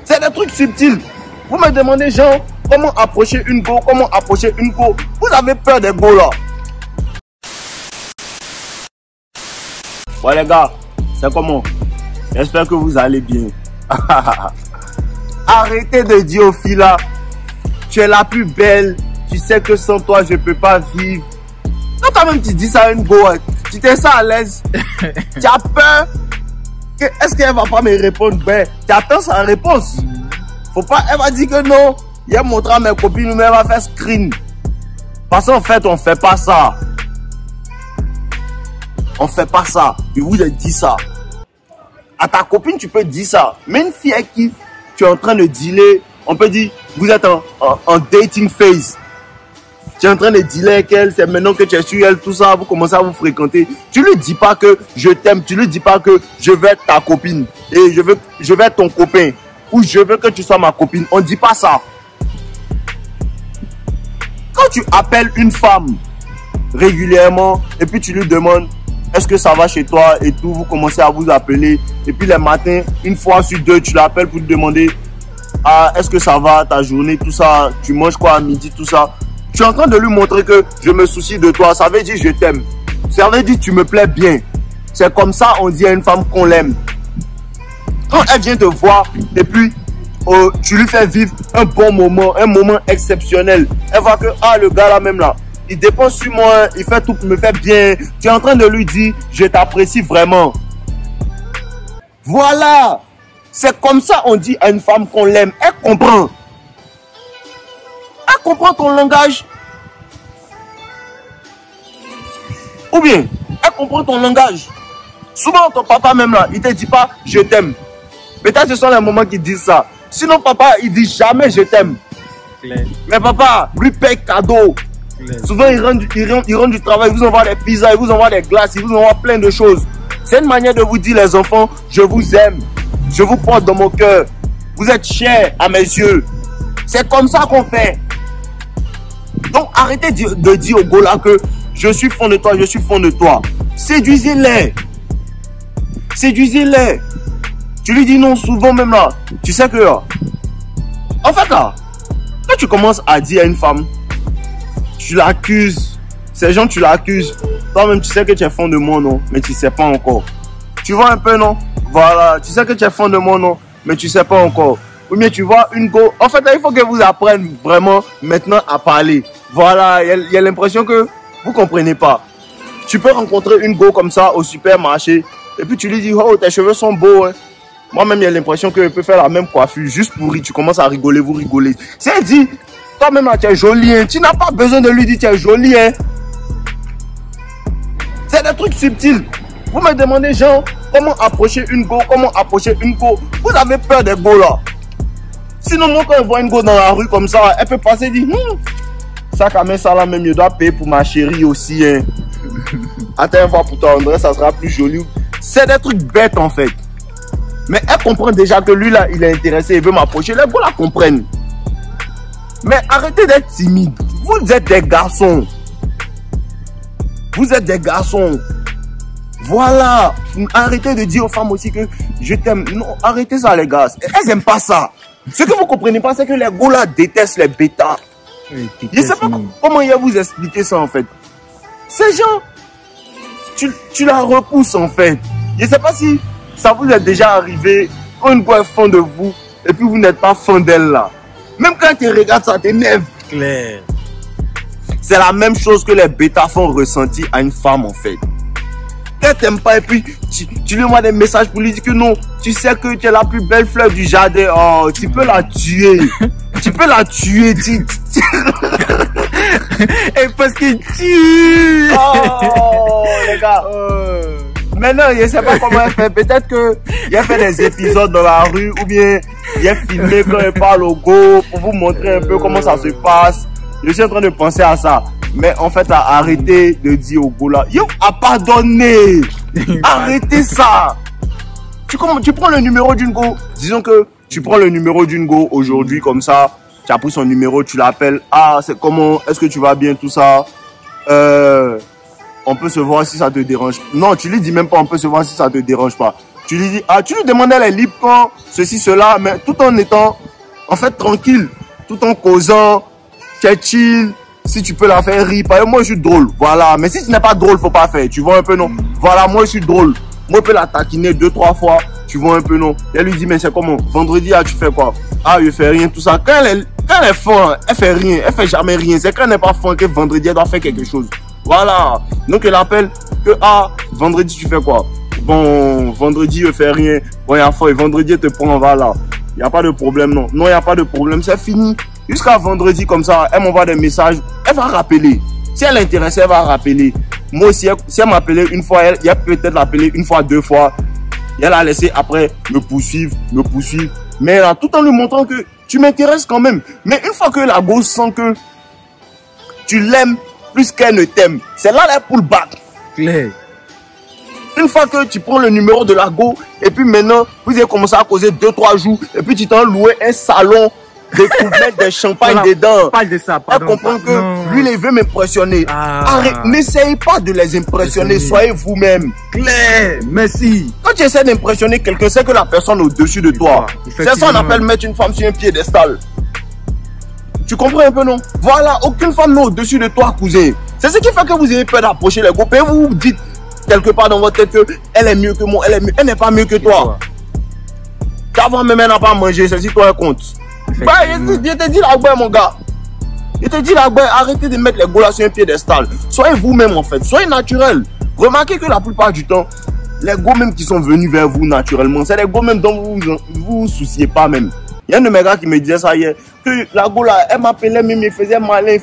C'est des trucs subtils. Vous me demandez, genre, comment approcher une go, comment approcher une go. Vous avez peur des go là. Ouais les gars, c'est comment? J'espère que vous allez bien. Arrêtez de dire aux filles là, tu es la plus belle, tu sais que sans toi je peux pas vivre. Quand toi-même tu dis ça à une go, tu t'es ça à l'aise. Tu as peur que est-ce qu'elle va pas me répondre? Ben, tu attends sa réponse. Faut pas, elle va dire que non. Il a montré à mes copines, mais elle va faire screen. Parce qu'en fait, on fait pas ça. On fait pas ça. Je vous ai dit ça. À ta copine, tu peux dire ça. Mais une fille avec qui tu es en train de dealer, on peut dire, vous êtes en dating phase. Tu es en train de dealer avec elle, c'est maintenant que tu es sur elle, tout ça, vous commencez à vous fréquenter. Tu lui dis pas que je t'aime, tu lui dis pas que je veux être ta copine et je veux être ton copain ou je veux que tu sois ma copine. On dit pas ça. Quand tu appelles une femme régulièrement et puis tu lui demandes est-ce que ça va chez toi et tout, vous commencez à vous appeler et puis les matins, une fois sur deux, tu l'appelles pour lui demander ah, est-ce que ça va, ta journée, tout ça, tu manges quoi à midi, tout ça. Tu es en train de lui montrer que je me soucie de toi, ça veut dire je t'aime. Ça veut dire tu me plais bien. C'est comme ça on dit à une femme qu'on l'aime. Quand elle vient te voir et puis tu lui fais vivre un bon moment, un moment exceptionnel. Elle voit que ah, le gars là même là, il dépense sur moi, il fait tout, me fait bien. Tu es en train de lui dire je t'apprécie vraiment. Voilà. C'est comme ça on dit à une femme qu'on l'aime. Elle comprend. Elle comprend ton langage. Ou bien, elle comprend ton langage. Souvent ton papa même là, il te dit pas je t'aime. Peut-être ce sont les moments qui disent ça. Sinon papa, il dit jamais je t'aime. Mais papa, lui paye cadeau. Souvent il rentre du travail, il vous envoie des pizzas, il vous envoie des glaces, il vous envoie plein de choses. C'est une manière de vous dire les enfants, je vous aime. Je vous porte dans mon cœur. Vous êtes chers à mes yeux. C'est comme ça qu'on fait. Donc arrêtez de dire au gars là que je suis fond de toi, je suis fond de toi. Séduisez-les. Séduisez-les. Tu lui dis non souvent même là. Tu sais que en fait là, quand tu commences à dire à une femme, tu l'accuses. Ces gens tu l'accuses. Toi-même tu sais que tu es fond de moi non, mais tu sais pas encore. Tu vois un peu non? Voilà, tu sais que tu es fond de moi non, mais tu sais pas encore. Ou bien tu vois une go. En fait là, il faut que vous appreniez vraiment maintenant à parler. Voilà, il y a l'impression que vous comprenez pas. Tu peux rencontrer une go comme ça au supermarché et puis tu lui dis oh tes cheveux sont beaux hein. Moi-même, il y a l'impression que je peux faire la même coiffure juste pour rire. Tu commences à rigoler, vous rigolez. C'est dit, toi-même, tu es jolie. Hein. Tu n'as pas besoin de lui dire tu es jolie. Hein. C'est des trucs subtils. Vous me demandez, genre, comment approcher une go, comment approcher une go. Vous avez peur des go là. Sinon, moi, quand je vois une go dans la rue comme ça, elle peut passer et dire, ça, quand même, ça là, même, je dois payer pour ma chérie aussi. Hein. Attends, voir pour toi, André, ça sera plus joli. C'est des trucs bêtes en fait. Mais elle comprend déjà que lui là, il est intéressé, il veut m'approcher. Les gars la comprennent. Mais arrêtez d'être timide. Vous êtes des garçons. Vous êtes des garçons. Voilà. Arrêtez de dire aux femmes aussi que je t'aime. Non, arrêtez ça les gars. Elles n'aiment pas ça. Ce que vous comprenez pas, c'est que les gars là détestent les bêtas. Je sais pas comment il va vous expliquer ça en fait. Ces gens, tu la repousses en fait. Je sais pas si ça vous est déjà arrivé quand une fois est fan de vous et puis vous n'êtes pas fan d'elle là. Même quand tu regardes ça t'énerve. Claire. C'est la même chose que les bêtas font ressentir à une femme en fait. Quand elle t'aime pas et puis tu lui envoies des messages pour lui dire que non, tu sais que tu es la plus belle fleur du jardin. Oh, tu peux la tuer. Tu peux la tuer. Et parce qu'il tue. Oh, les gars. Maintenant, je ne sais pas comment elle fait. Peut-être qu'il a fait des épisodes dans la rue ou bien il a filmé quand elle parle au go pour vous montrer un peu comment ça se passe. Je suis en train de penser à ça. Mais en fait, arrêtez de dire au go là, yo, a pardonné. Arrêtez ça. Tu prends le numéro d'une go. Disons que tu prends le numéro d'une go aujourd'hui comme ça. Tu as pris son numéro, tu l'appelles. Ah, c'est comment? Est-ce que tu vas bien, tout ça? On peut se voir si ça te dérange. Non, tu lui dis même pas on peut se voir si ça te dérange pas. Tu lui dis, ah, tu lui demandais les libres quand, ceci, cela, mais tout en étant, en fait, tranquille, tout en causant, tu es chill, si tu peux la faire rire. Par exemple, moi, je suis drôle, voilà. Mais si tu n'es pas drôle, faut pas faire, tu vois un peu, non? Voilà, moi, je suis drôle. Moi, je peux la taquiner 2-3 fois, tu vois un peu, non? Et elle lui dit, mais c'est comment? Vendredi, ah, tu fais quoi? Ah, je fais rien, tout ça. Quand elle est fin, elle fait rien, elle fait jamais rien. C'est quand elle n'est pas fin que vendredi, elle doit faire quelque chose. Voilà. Donc, elle appelle que, ah, vendredi, tu fais quoi? Bon, vendredi, je fais rien. Bon, il y a foi, vendredi, elle te prend, voilà. Il n'y a pas de problème, non. Non, il n'y a pas de problème, c'est fini. Jusqu'à vendredi, comme ça, elle m'envoie des messages. Elle va rappeler. Si elle est intéressée, elle va rappeler. Moi aussi, si elle m'appelait une fois, il y a peut-être l'appelé une fois, 2 fois. Et elle a laissé après me poursuivre. Mais là, tout en lui montrant que tu m'intéresses quand même. Mais une fois que la gosse sent que tu l'aimes plus qu'elle ne t'aime, c'est là la pull back. Claire. Une fois que tu prends le numéro de la go, et puis maintenant, vous avez commencé à causer 2-3 jours, et puis tu t'en loué un salon de couverts de champagne dedans. Parle de ça, pardon. Elle comprend que lui, il veut m'impressionner. Arrête, n'essayez pas de les impressionner, soyez vous-même. Claire, merci. Quand tu essaies d'impressionner quelqu'un, c'est que la personne est au-dessus de toi. C'est ça qu'on appelle mettre une femme sur un piédestal. Tu comprends un peu, non? Voilà, aucune femme n'est au-dessus de toi, cousin. C'est ce qui fait que vous avez peur d'approcher les groupes et vous vous dites quelque part dans votre tête que elle est mieux que moi, elle n'est pas mieux que toi. Qu'avant même elle n'a pas mangé, c'est si toi elle compte. Bah, je te dis la gueule, mon gars. Je te dis la gueule, arrêtez de mettre les gars sur un piédestal. Soyez vous-même en fait, soyez naturel. Remarquez que la plupart du temps, les gars même qui sont venus vers vous naturellement, c'est les gars même dont vous souciez pas même. Il y a un de mes gars qui me disait ça hier, que la go là, elle m'appelait même, il faisait malin.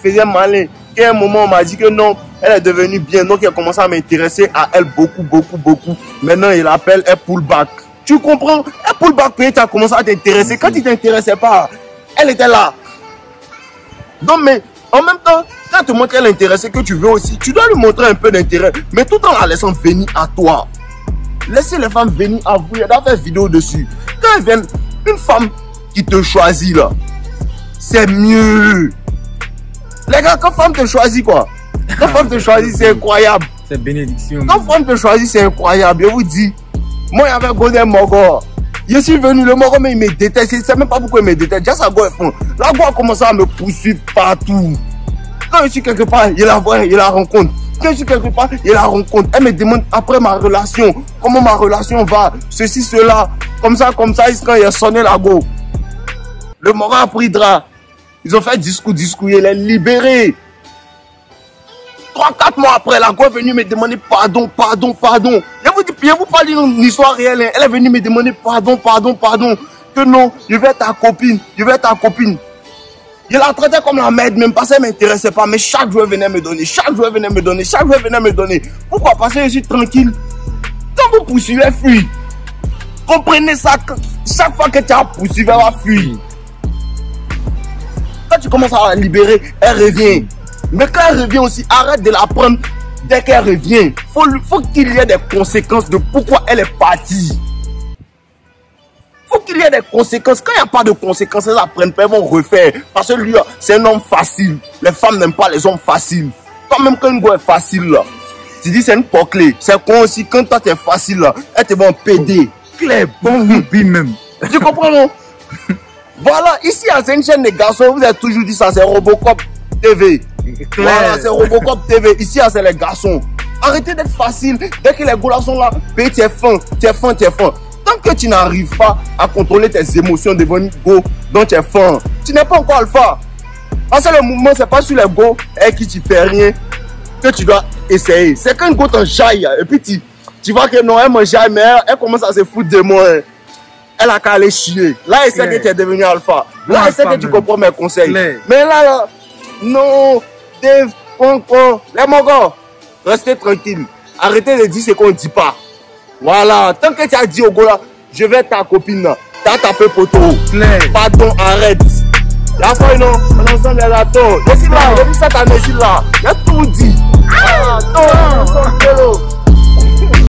Et à un moment, on m'a dit que non, elle est devenue bien, donc elle a commencé à m'intéresser à elle beaucoup. Maintenant, il appelle, elle pull back. Tu comprends? Elle pull back, puis tu as commencé à t'intéresser. Quand il t'intéressait pas, elle était là. Donc, mais en même temps, quand elle te montre qu'elle est intéressée, que tu veux aussi, tu dois lui montrer un peu d'intérêt, mais tout en la laissant venir à toi. Laissez les femmes venir à vous, il y a faire vidéo dessus. Quand elles viennent, une femme qui te choisit là, c'est mieux. Les gars, quand femme te choisit quoi? Quand femme te choisit, c'est incroyable. C'est bénédiction. Quand femme te choisit, c'est incroyable. Je vous dis, moi, il y avait Golden Mogo. Je suis venu, le Mogo, mais il me déteste. Je ne sais même pas pourquoi il me déteste. Déjà, sa go est fond. La go a commencé à me poursuivre partout. Quand je suis quelque part, il la voit, il la rencontre. Quand je suis quelque part, il la rencontre. Elle me demande après ma relation, comment ma relation va, ceci, cela. Comme ça, quand il a sonné la go. Le Mogo a pris drap. Ils ont fait discours, il est libéré. 3-4 mois après, la go est venue me demander pardon. Je vous parle d'une histoire réelle. Elle est venue me demander pardon. Que non, je vais être ta copine. Je la traitais comme la merde, même parce qu'elle ne m'intéressait pas. Mais chaque jour, elle venait me donner. Pourquoi? Parce que je suis tranquille. Quand vous poursuivez, fuis. Comprenez ça. Chaque fois que tu as poursuivi, elle va fuir. Quand tu commences à la libérer, elle revient. Mais quand elle revient aussi, arrête de la prendre dès qu'elle revient. Faut qu'il y ait des conséquences de pourquoi elle est partie. Faut qu'il y ait des conséquences. Quand il n'y a pas de conséquences, elles apprennent pas, elles vont refaire. Parce que lui, c'est un homme facile. Les femmes n'aiment pas les hommes faciles. Quand même quand une go est facile là, tu dis c'est une poclée. C'est con aussi, quand toi t'es facile là, elles te vont péder. Claire, bon rugby même. Tu comprends non? Voilà, ici c'est une chaîne de garçons, vous avez toujours dit ça, c'est Robocop TV. Voilà, c'est Robocop TV. Ici, c'est les garçons. Arrêtez d'être facile. Dès que les gars sont là, tu es fin. Tant que tu n'arrives pas à contrôler tes émotions devant une go dont tu es fin, tu n'es pas encore alpha. Parce que le mouvement, c'est pas sur les go et qui tu fais rien que tu dois essayer. C'est quand une go t'enjaille et puis tu vois que non, elle m'enjaille, mais elle commence à se foutre de moi. Elle a qu'à aller chier. Là, elle sait que tu es devenu alpha. Là, elle sait que tu comprends mes conseils. Mais là, non. Les Mogos, restez tranquille. Arrêtez de dire ce qu'on ne dit pas. Voilà. Tant que tu as dit au gars là, je vais être ta copine là. Tu as tapé poteau. Pardon, arrête. La fois non, on ensemble les gâteaux. Je suis là, depuis cette année, je suis là. Il a tout dit. Ah, non,